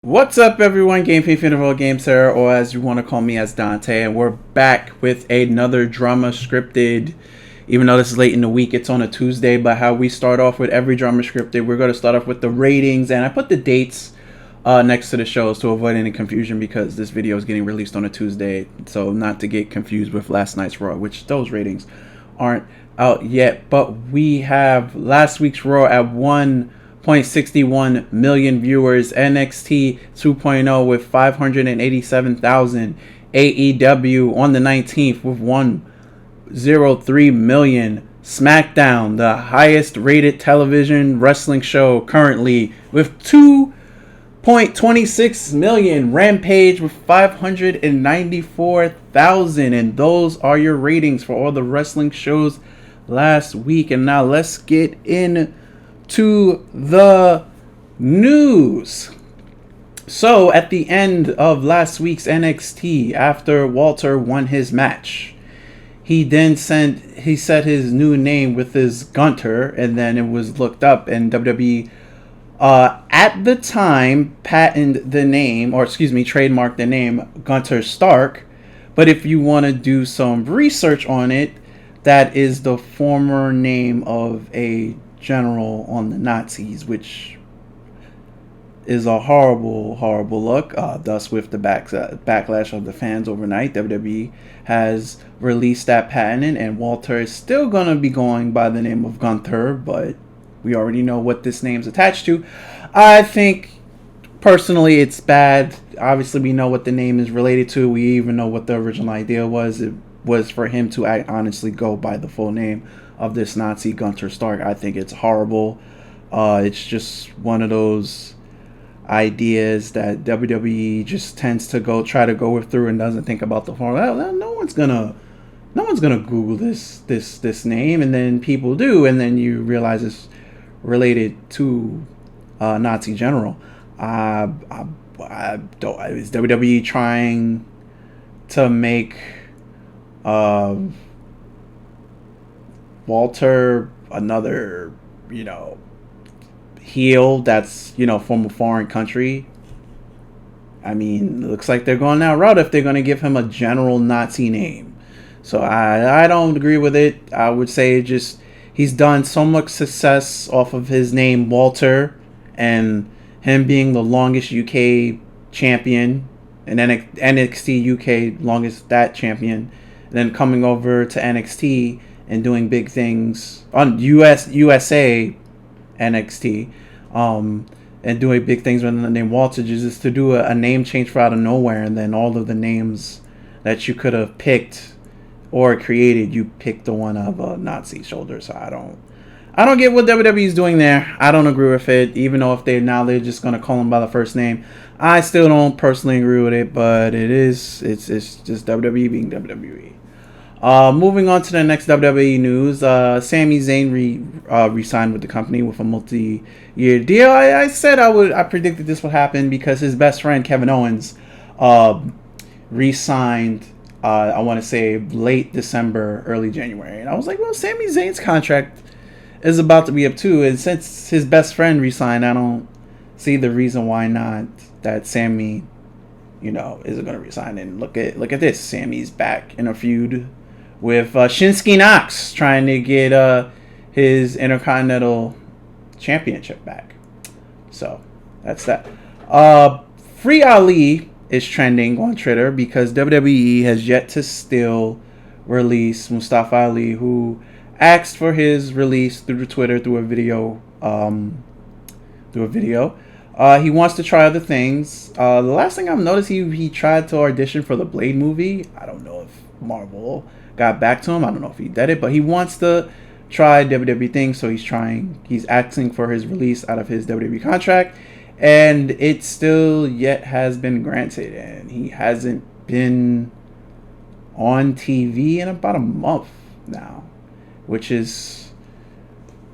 What's up, everyone? Game Fan of all games here, or as you want to call me, as Dante, and we're back with another drama scripted. Even though this is late in the week, it's on a Tuesday. But how we start off with every drama scripted, we're going to start off with the ratings, and I put the dates next to the shows to avoid any confusion because this video is getting released on a Tuesday, so not to get confused with last night's Raw, which those ratings aren't out yet. But we have last week's Raw at 1.61 million viewers, NXT 2.0 with 587,000, AEW on the 19th with 103 million, SmackDown, the highest rated television wrestling show currently, with 2.26 million, Rampage with 594,000. And those are your ratings for all the wrestling shows last week. And now let's get in to the news. So at the end of last week's NXT, after Walter won his match, he said his new name with his Gunter, and then it was looked up, and WWE at the time patented the name, or trademarked the name Gunter Stark. But if you want to do some research on it, that is the former name of a general on the Nazis, which is a horrible look. Thus, with the backlash of the fans overnight, WWE has released that patent, and Walter is still going to be going by the name of Gunther, but we already know what this name's attached to. I think, personally, it's bad. Obviously, we know what the name is related to. We even know what the original idea was. It was for him to honestly go by the full name of this Nazi, Gunter Stark. I think it's horrible. It's just one of those ideas that WWE just tends to try to go through and doesn't think about the form. Well, no one's gonna Google this name, and then people do, and then you realize it's related to Nazi general. Is WWE trying to make Walter another, heel that's, from a foreign country? I mean, it looks like they're going that route if they're going to give him a general Nazi name. So I don't agree with it. I would say just he's done so much success off of his name Walter, and him being the longest UK champion, and NXT UK longest that champion, and then coming over to NXT and doing big things on USA NXT, and doing big things with the name Walter, just to do a name change for out of nowhere, and then all of the names that you could have picked or created, you picked the one of a Nazi shoulder. So I don't get what WWE is doing there. I don't agree with it, even though if they're just gonna call him by the first name. I still don't personally agree with it, but it's just WWE being WWE. Moving on to the next WWE news, Sami Zayn re-signed with the company with a multi-year deal. I predicted this would happen because his best friend Kevin Owens re-signed, I want to say late December, early January. And I was like, well, Sami Zayn's contract is about to be up too, and since his best friend re-signed, I don't see the reason why not that Sami, isn't going to resign. And look at this, Sami's back in a feud with Shinsuke Knox, trying to get his Intercontinental Championship back. So that's that. Free Ali is trending on Twitter because WWE has yet to still release Mustafa Ali, who asked for his release through Twitter through a video. He wants to try other things. The last thing I've noticed, he tried to audition for the Blade movie. I don't know if Marvel got back to him. I don't know if he did it, but he wants to try WWE things, so he's asking for his release out of his WWE contract, and it still yet has been granted, and he hasn't been on TV in about a month now, which is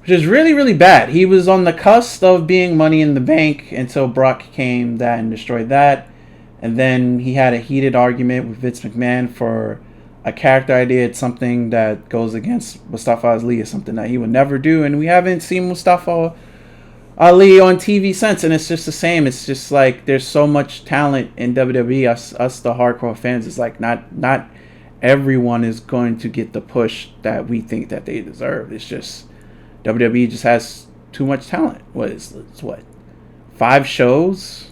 really, really bad. He was on the cusp of being Money in the Bank until Brock came that and destroyed that, and then he had a heated argument with Vince McMahon for a character idea. It's something that goes against Mustafa Ali, is something that he would never do, and we haven't seen Mustafa Ali on TV since, and it's just the same. It's just like there's so much talent in WWE. Us the hardcore fans, is like not everyone is going to get the push that we think that they deserve. It's just WWE just has too much talent. It's what 5 shows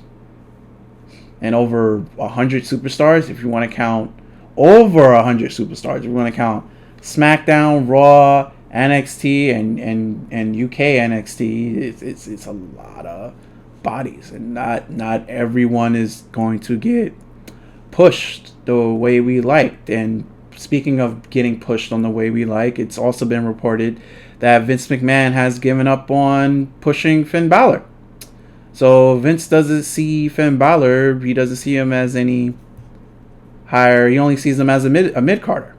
and over 100 superstars. If you want to count over 100 superstars, if you want to count SmackDown, Raw, NXT, and UK NXT, it's a lot of bodies, and not everyone is going to get pushed the way we liked. And speaking of getting pushed on the way we like, it's also been reported that Vince McMahon has given up on pushing Finn Balor. So Vince doesn't see Finn Balor. He doesn't see him as any higher. He only sees him as a mid-carder.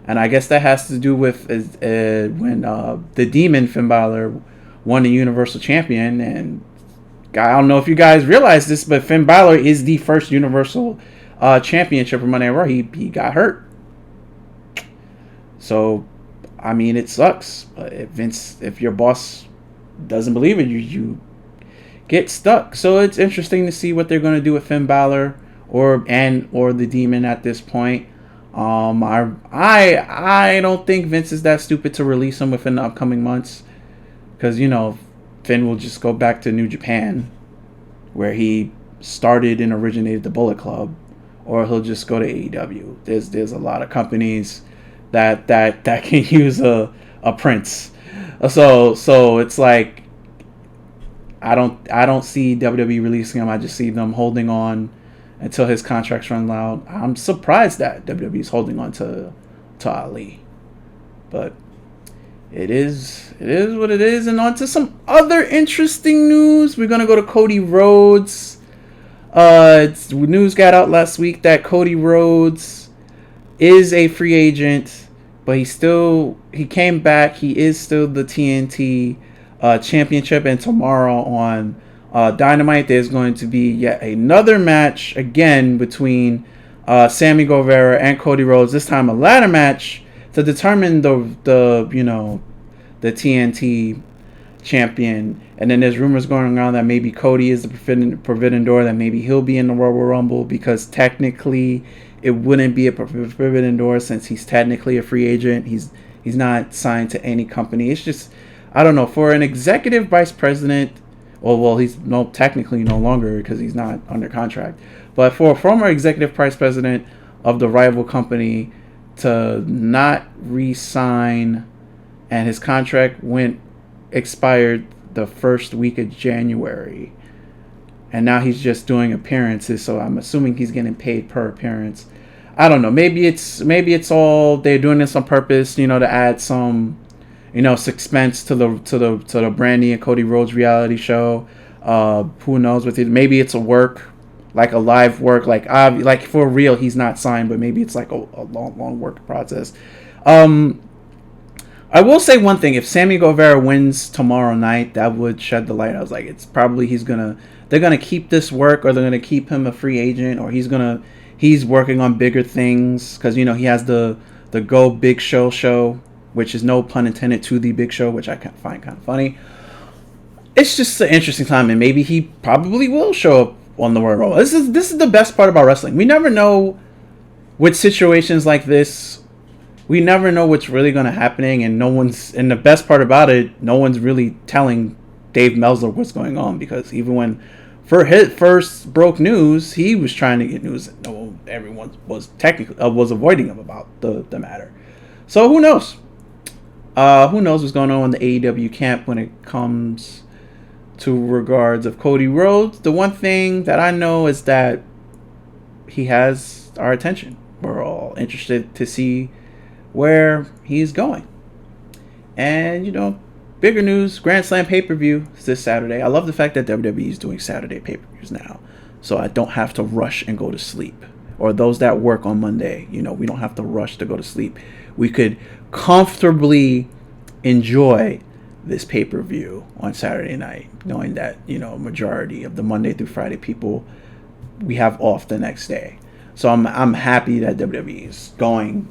And I guess that has to do with when the Demon Finn Balor won the Universal Champion. And I don't know if you guys realize this, but Finn Balor is the first Universal Championship for Monday Night Raw. He got hurt. So, I mean, it sucks. But if your boss doesn't believe in you, you get stuck. So it's interesting to see what they're going to do with Finn Balor or the Demon at this point. I don't think Vince is that stupid to release him within the upcoming months, because Finn will just go back to New Japan, where he started and originated the Bullet Club, or he'll just go to AEW. There's a lot of companies that can use a prince. So it's like I don't see WWE releasing him. I just see them holding on until his contracts run out. I'm surprised that WWE is holding on to Ali, but it is what it is. And on to some other interesting news. We're gonna go to Cody Rhodes. News got out last week that Cody Rhodes is a free agent, but he came back. He is still the TNT championship, and tomorrow on Dynamite there's going to be yet another match again between Sammy Guevara and Cody Rhodes. This time a ladder match to determine the TNT champion. And then there's rumors going around that maybe Cody is the forbidden door, that maybe he'll be in the Royal Rumble, because technically it wouldn't be a forbidden door since he's technically a free agent. He's not signed to any company. It's just, I don't know, for an executive vice president, well, he's technically no longer because he's not under contract. But for a former executive vice president of the rival company to not re-sign, and his contract expired the first week of January, and now he's just doing appearances. So I'm assuming he's getting paid per appearance. I don't know. Maybe it's all they're doing this on purpose, to add some suspense to the Brandy and Cody Rhodes reality show. Who knows with it? Maybe it's a live work, like for real. He's not signed, but maybe it's like a long work process. I will say one thing: if Sammy Guevara wins tomorrow night, that would shed the light. I was like, it's probably they're gonna keep this work, or they're gonna keep him a free agent, or he's working on bigger things, because he has the Go Big Show, which is no pun intended to the Big Show, which I find kind of funny. It's just an interesting time, and maybe he probably will show up on the Royal Rumble. This is the best part about wrestling. We never know with situations like this. We never know what's really going to happen, and the best part about it, no one's really telling Dave Meltzer what's going on, because even when for his first broke news, he was trying to get news that everyone was avoiding him about the matter. So who knows? Who knows what's going on in the AEW camp when it comes to regards of Cody Rhodes. The one thing that I know is that he has our attention. We're all interested to see where he's going. And, bigger news, Grand Slam pay-per-view is this Saturday. I love the fact that WWE is doing Saturday pay-per-views now, so I don't have to rush and go to sleep. Or those that work on Monday, we don't have to rush to go to sleep. We could comfortably enjoy this pay-per-view on Saturday night, knowing that, majority of the Monday through Friday people, we have off the next day. So I'm happy that WWE is doing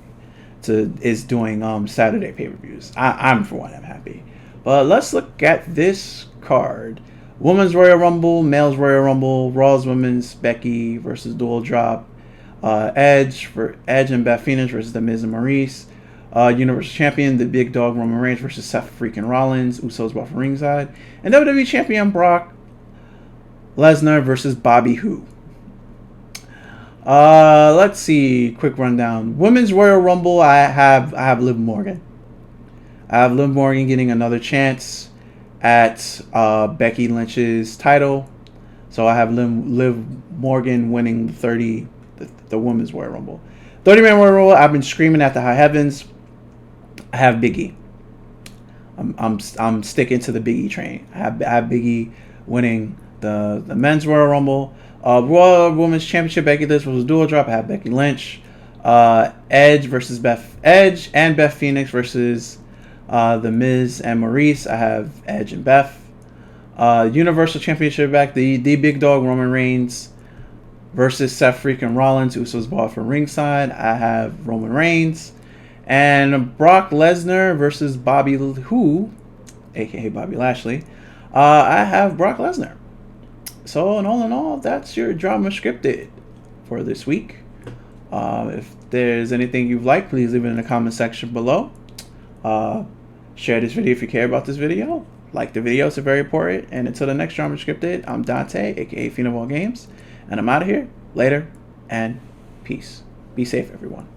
Saturday pay-per-views. I'm for one, I'm happy. But let's look at this card. Women's Royal Rumble, Male's Royal Rumble, Raw's Women's Becky versus Dual Drop, Edge and Beth Phoenix versus The Miz and Maurice, Universal Champion, the Big Dog Roman Reigns versus Seth freaking Rollins, Usos brought from ringside, and WWE Champion Brock Lesnar versus Bobby Who. Let's see, quick rundown. Women's Royal Rumble, I have Liv Morgan. I have Liv Morgan getting another chance at Becky Lynch's title. So I have Liv Morgan winning the Women's Royal Rumble. 30-man Royal Rumble, I've been screaming at the high heavens. I have Big E. I'm sticking to the Big E train. I have Big E winning the Men's Royal Rumble. Raw Women's Championship, Becky Lynch versus Dual Drop. I have Becky Lynch. Edge and Beth Phoenix versus The Miz and Maurice. I have Edge and Beth. Universal Championship back. The Big Dog Roman Reigns versus Seth freaking Rollins. Usos bought from ringside. I have Roman Reigns. And Brock Lesnar versus Bobby Who, aka Bobby Lashley. I have Brock Lesnar. So, in all, that's your Drama Scripted for this week. If there's anything you've liked, please leave it in the comment section below. Share this video if you care about this video. Like the video, it's very important. And until the next Drama Scripted, I'm Dante, aka Phenom Games. And I'm out of here. Later, and peace. Be safe, everyone.